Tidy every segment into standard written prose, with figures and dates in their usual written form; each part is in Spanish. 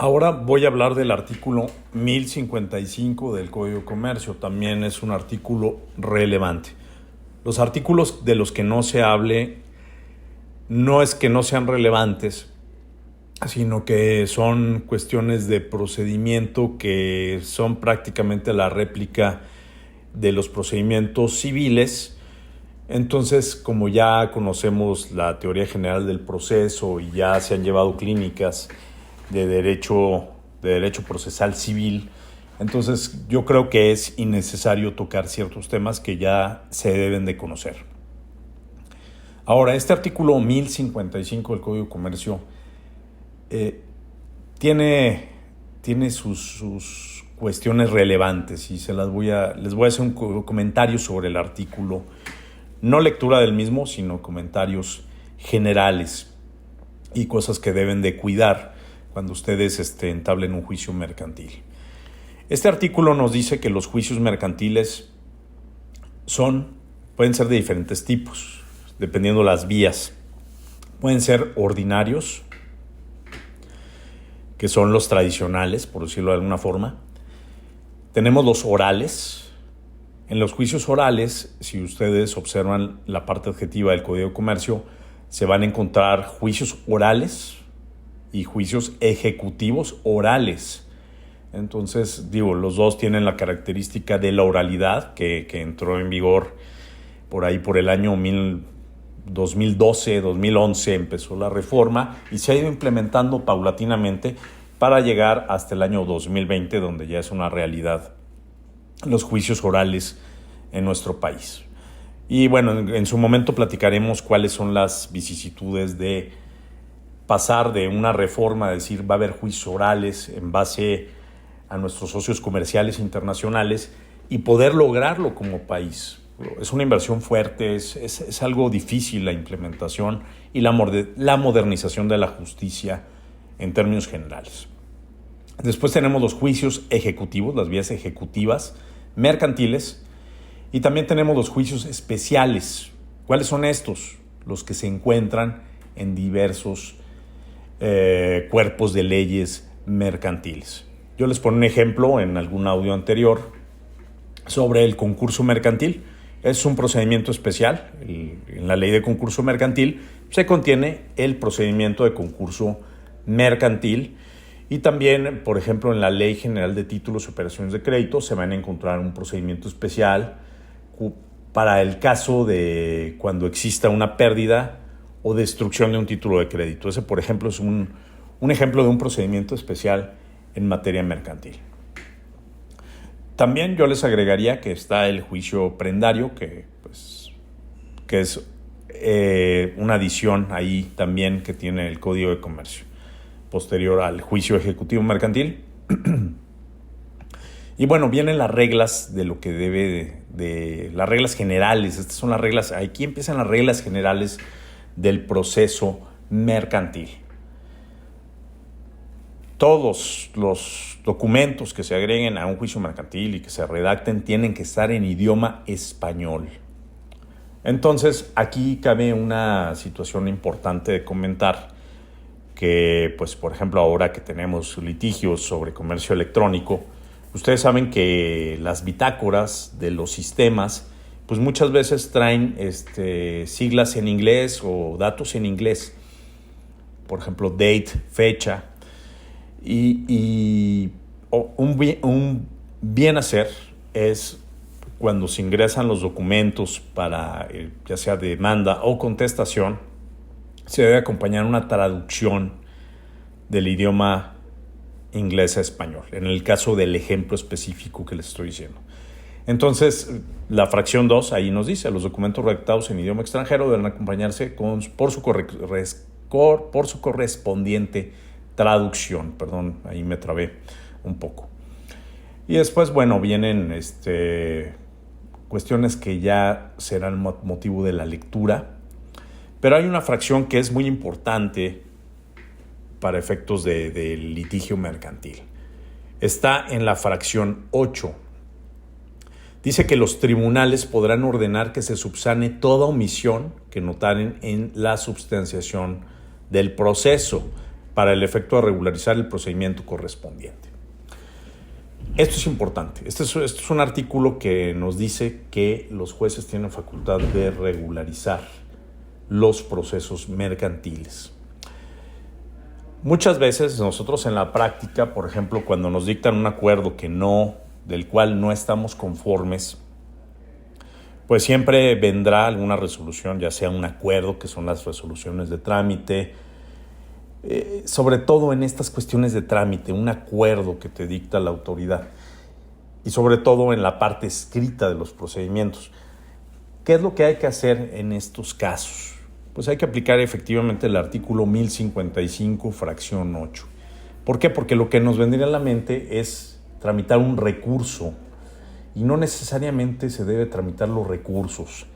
Ahora voy a hablar del artículo 1055 del Código de Comercio. También es un artículo relevante. Los artículos de los que no se hable no es que no sean relevantes, sino que son cuestiones de procedimiento que son prácticamente la réplica de los procedimientos civiles. Entonces, como ya conocemos la teoría general del proceso y ya se han llevado clínicas de derecho procesal civil, entonces yo creo que es innecesario tocar ciertos temas que ya se deben de conocer. Ahora, este artículo 1055 del Código de Comercio tiene sus cuestiones relevantes y les voy a hacer un comentario sobre el artículo. No lectura del mismo, sino comentarios generales y cosas que deben de cuidar cuando ustedes entablen un juicio mercantil. Este artículo nos dice que los juicios mercantiles pueden ser de diferentes tipos, dependiendo las vías. Pueden ser ordinarios, que son los tradicionales, por decirlo de alguna forma. Tenemos los orales. En los juicios orales, si ustedes observan la parte adjetiva del Código de Comercio, se van a encontrar juicios orales y juicios ejecutivos orales. Entonces, los dos tienen la característica de la oralidad que entró en vigor por ahí por el año 2012, 2011 empezó la reforma y se ha ido implementando paulatinamente para llegar hasta el año 2020, donde ya es una realidad los juicios orales en nuestro país. Y bueno, en su momento platicaremos cuáles son las vicisitudes de pasar de una reforma, a decir, va a haber juicios orales en base a nuestros socios comerciales internacionales y poder lograrlo como país. Es una inversión fuerte, es algo difícil la implementación y la modernización de la justicia en términos generales. Después tenemos los juicios ejecutivos, las vías ejecutivas mercantiles, y también tenemos los juicios especiales. ¿Cuáles son estos? Los que se encuentran en diversos cuerpos de leyes mercantiles. Yo les pongo un ejemplo en algún audio anterior sobre el concurso mercantil. Es un procedimiento especial. En la ley de concurso mercantil se contiene el procedimiento de concurso mercantil. Y también, por ejemplo, en la Ley General de Títulos y Operaciones de Crédito se van a encontrar un procedimiento especial para el caso de cuando exista una pérdida o destrucción de un título de crédito. Ese, por ejemplo, es un ejemplo de un procedimiento especial en materia mercantil. También yo les agregaría que está el juicio prendario, que es una adición ahí también que tiene el Código de Comercio, posterior al juicio ejecutivo mercantil. Y bueno, vienen las reglas de lo que debe de las reglas generales. Estas son las reglas, aquí empiezan las reglas generales del proceso mercantil. Todos los documentos que se agreguen a un juicio mercantil y que se redacten tienen que estar en idioma español. Entonces, aquí cabe una situación importante de comentar que, por ejemplo, ahora que tenemos litigios sobre comercio electrónico, ustedes saben que las bitácoras de los sistemas, muchas veces traen siglas en inglés o datos en inglés. Por ejemplo, date, fecha. Y un bien hacer es cuando se ingresan los documentos para ya sea demanda o contestación, se debe acompañar una traducción del idioma inglés a español, en el caso del ejemplo específico que les estoy diciendo. Entonces, la fracción 2 ahí nos dice, los documentos redactados en idioma extranjero deben acompañarse por su correspondiente traducción. Perdón, ahí me trabé un poco. Y después, vienen cuestiones que ya serán motivo de la lectura. Pero hay una fracción que es muy importante para efectos del litigio mercantil. Está en la fracción 8. Dice que los tribunales podrán ordenar que se subsane toda omisión que notaren en la substanciación del proceso. para el efecto de regularizar el procedimiento correspondiente. Esto es importante. Este es un artículo que nos dice que los jueces tienen facultad de regularizar los procesos mercantiles. Muchas veces nosotros en la práctica, por ejemplo, cuando nos dictan un acuerdo del cual no estamos conformes, pues siempre vendrá alguna resolución, ya sea un acuerdo, que son las resoluciones de trámite, sobre todo en estas cuestiones de trámite, un acuerdo que te dicta la autoridad y sobre todo en la parte escrita de los procedimientos. ¿Qué es lo que hay que hacer en estos casos? Pues hay que aplicar efectivamente el artículo 1055, fracción 8. ¿Por qué? Porque lo que nos vendría a la mente es tramitar un recurso y no necesariamente se debe tramitar los recursos.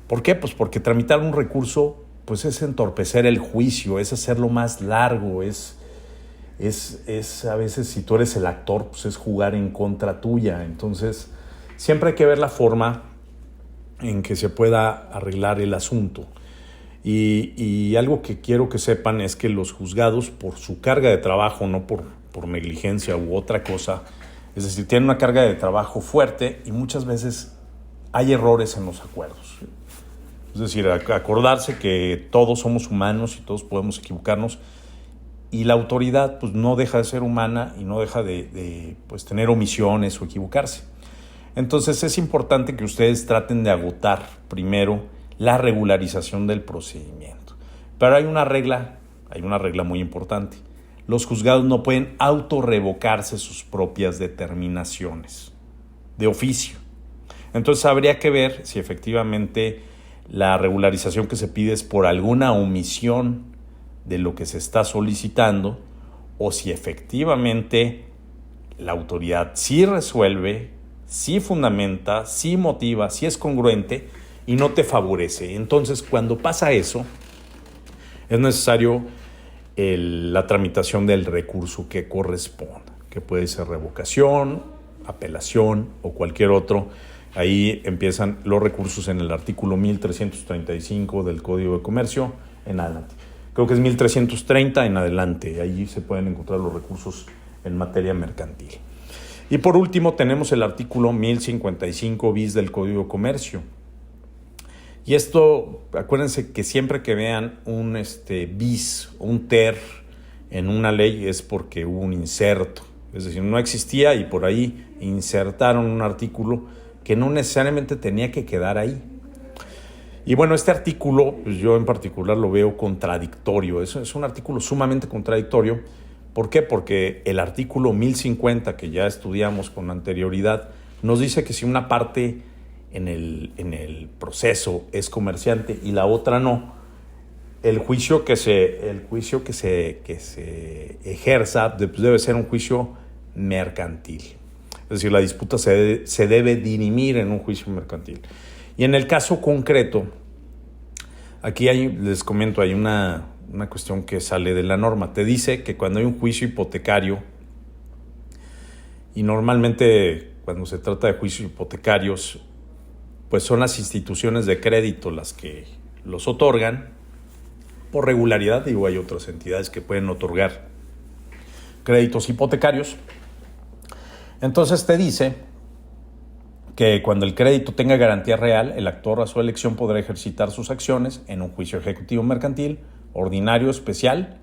¿Por qué? Pues porque tramitar un recurso pues es entorpecer el juicio, es hacerlo más largo, es a veces, si tú eres el actor, pues es jugar en contra tuya. Entonces, siempre hay que ver la forma en que se pueda arreglar el asunto. Y algo que quiero que sepan es que los juzgados, por su carga de trabajo, no por negligencia u otra cosa, es decir, tienen una carga de trabajo fuerte y muchas veces hay errores en los acuerdos. Es decir, acordarse que todos somos humanos y todos podemos equivocarnos, y la autoridad pues no deja de ser humana y no deja de pues, tener omisiones o equivocarse. Entonces es importante que ustedes traten de agotar primero la regularización del procedimiento. Pero hay una regla muy importante. Los juzgados no pueden autorrevocarse sus propias determinaciones de oficio. Entonces habría que ver si efectivamente la regularización que se pide es por alguna omisión de lo que se está solicitando, o si efectivamente la autoridad sí resuelve, sí fundamenta, sí motiva, sí es congruente y no te favorece. Entonces, cuando pasa eso, es necesario la tramitación del recurso que corresponda, que puede ser revocación, apelación o cualquier otro. Ahí empiezan los recursos en el artículo 1335 del Código de Comercio en adelante. Creo que es 1330 en adelante. Ahí se pueden encontrar los recursos en materia mercantil. Y por último tenemos el artículo 1055 bis del Código de Comercio. Y esto, acuérdense que siempre que vean un bis, un ter en una ley es porque hubo un inserto. Es decir, no existía y por ahí insertaron un artículo que no necesariamente tenía que quedar ahí. Y bueno, este artículo, pues yo en particular lo veo contradictorio. Es un artículo sumamente contradictorio. ¿Por qué? Porque el artículo 1050, que ya estudiamos con anterioridad, nos dice que si una parte en el proceso es comerciante y la otra no, el juicio que se ejerza debe ser un juicio mercantil. Es decir, la disputa se debe dirimir en un juicio mercantil. Y en el caso concreto, aquí les comento, hay una cuestión que sale de la norma. Te dice que cuando hay un juicio hipotecario, y normalmente cuando se trata de juicios hipotecarios, pues son las instituciones de crédito las que los otorgan por regularidad. Digo, hay otras entidades que pueden otorgar créditos hipotecarios. Entonces te dice que cuando el crédito tenga garantía real, el actor a su elección podrá ejercitar sus acciones en un juicio ejecutivo mercantil, ordinario, especial,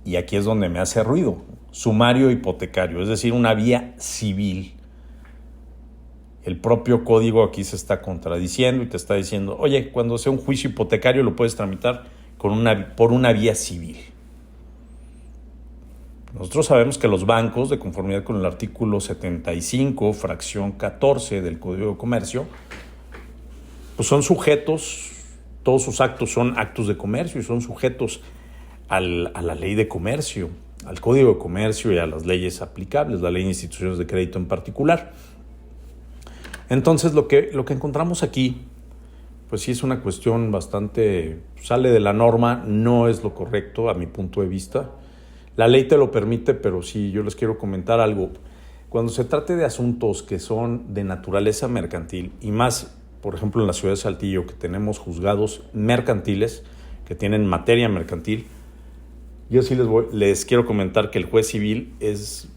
y aquí es donde me hace ruido, sumario hipotecario, es decir, una vía civil. El propio código aquí se está contradiciendo y te está diciendo, oye, cuando sea un juicio hipotecario lo puedes tramitar por una vía civil. Nosotros sabemos que los bancos, de conformidad con el artículo 75, fracción 14 del Código de Comercio, pues son sujetos, todos sus actos son actos de comercio y son sujetos a la ley de comercio, al Código de Comercio y a las leyes aplicables, la ley de instituciones de crédito en particular. Entonces, lo que encontramos aquí, pues sí es una cuestión bastante, sale de la norma, no es lo correcto a mi punto de vista. La ley te lo permite, pero sí, yo les quiero comentar algo. Cuando se trate de asuntos que son de naturaleza mercantil, y más, por ejemplo, en la ciudad de Saltillo, que tenemos juzgados mercantiles, que tienen materia mercantil, Yo sí les quiero comentar que el juez civil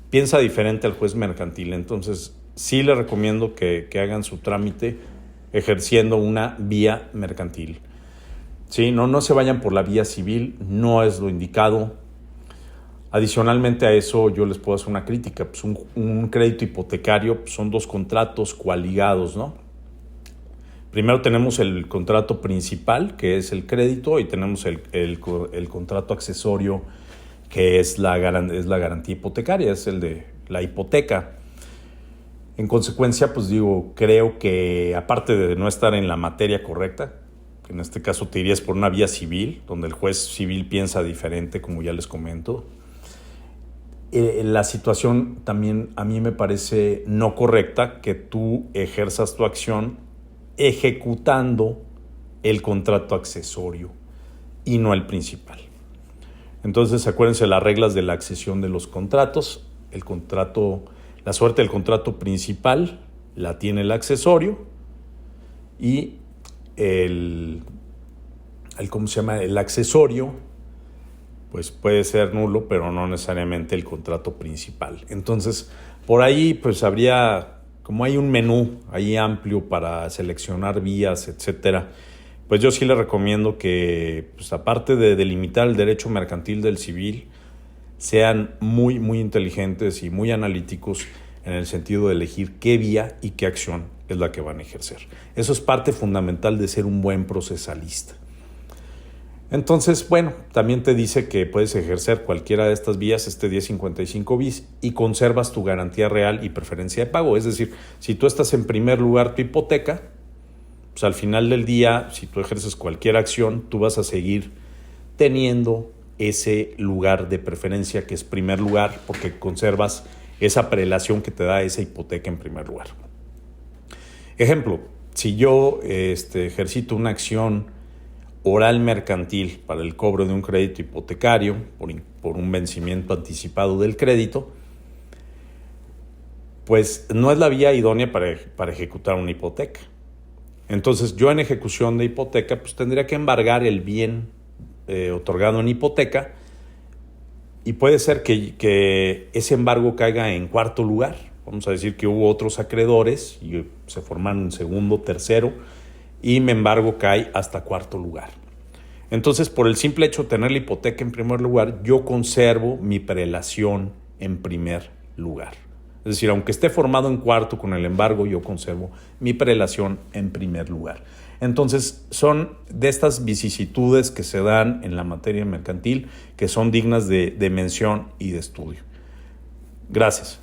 piensa diferente al juez mercantil. Entonces, sí les recomiendo que hagan su trámite ejerciendo una vía mercantil. Sí, no se vayan por la vía civil, no es lo indicado. Adicionalmente a eso, yo les puedo hacer una crítica. Pues un crédito hipotecario pues son dos contratos coaligados, ¿no? Primero tenemos el contrato principal, que es el crédito, y tenemos el contrato accesorio, que es la garantía hipotecaria, es el de la hipoteca. En consecuencia, pues creo que aparte de no estar en la materia correcta, que en este caso te irías por una vía civil, donde el juez civil piensa diferente, como ya les comento, la situación también a mí me parece no correcta que tú ejerzas tu acción ejecutando el contrato accesorio y no el principal. Entonces, acuérdense las reglas de la accesión de los contratos. La suerte del contrato principal la tiene el accesorio y el accesorio pues puede ser nulo, pero no necesariamente el contrato principal. Entonces, por ahí pues como hay un menú ahí amplio para seleccionar vías, etcétera, pues yo sí les recomiendo que, pues aparte de delimitar el derecho mercantil del civil, sean muy, muy inteligentes y muy analíticos en el sentido de elegir qué vía y qué acción es la que van a ejercer. Eso es parte fundamental de ser un buen procesalista. Entonces, bueno, también te dice que puedes ejercer cualquiera de estas vías, 1055 bis, y conservas tu garantía real y preferencia de pago. Es decir, si tú estás en primer lugar tu hipoteca, pues al final del día, si tú ejerces cualquier acción, tú vas a seguir teniendo ese lugar de preferencia que es primer lugar, porque conservas esa prelación que te da esa hipoteca en primer lugar. Ejemplo, si yo ejercito una acción oral mercantil para el cobro de un crédito hipotecario por un vencimiento anticipado del crédito, pues no es la vía idónea para ejecutar una hipoteca. Entonces yo en ejecución de hipoteca pues tendría que embargar el bien otorgado en hipoteca, y puede ser que ese embargo caiga en cuarto lugar. Vamos a decir que hubo otros acreedores y se formaron en segundo, tercero, y mi embargo cae hasta cuarto lugar. Entonces, por el simple hecho de tener la hipoteca en primer lugar, yo conservo mi prelación en primer lugar. Es decir, aunque esté formado en cuarto con el embargo, yo conservo mi prelación en primer lugar. Entonces, son de estas vicisitudes que se dan en la materia mercantil que son dignas de mención y de estudio. Gracias.